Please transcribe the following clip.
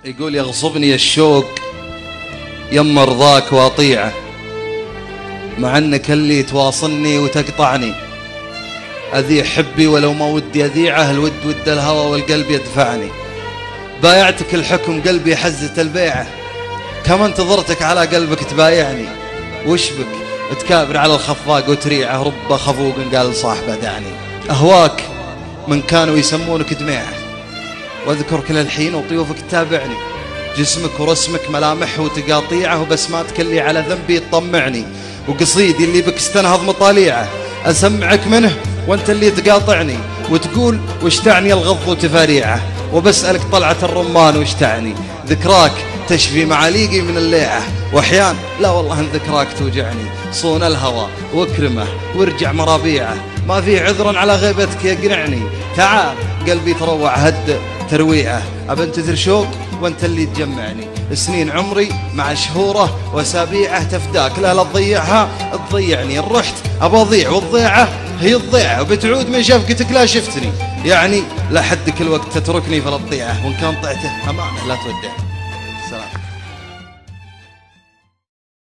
يقول يغصبني الشوق يم رضاك واطيعه، مع انك اللي تواصلني وتقطعني. اذيع حبي ولو ما ودي اذيعه، الود ود الهوى والقلب يدفعني. بايعتك الحكم قلبي حزة البيعه، كما انتظرتك على قلبك تبايعني. وش بك تكابر على الخفاق وتريعه، رب خفوق قال صاحبه دعني. اهواك من كانوا يسمونك دميعه، واذكرك للحين وطيوفك تتابعني. جسمك ورسمك ملامح وتقاطيعه، وبسماتك اللي على ذنبي تطمعني. وقصيدي اللي بك استنهض مطاليعه، اسمعك منه وانت اللي تقاطعني. وتقول وش تعني الغض وتفاريعه، وبسألك طلعة الرمان وش تعني. ذكراك تشفي معاليقي من الليعة، واحيان لا والله ان ذكراك توجعني. صون الهوى واكرمه وارجع مرابيعه، ما في عذرا على غيبتك يقنعني. تعال قلبي تروع هد ترويعه، ابنتثر شوق وانت اللي تجمعني. سنين عمري مع شهوره واسابيعه تفداك، لا تضيعها تضيعني. رحت ابى اضيع والضيعه هي الضيعه، وبتعود من شفقتك لا شفتني. يعني لا حدك الوقت تتركني فلا تضيعه، وان كان طعته امانه لا تودعني.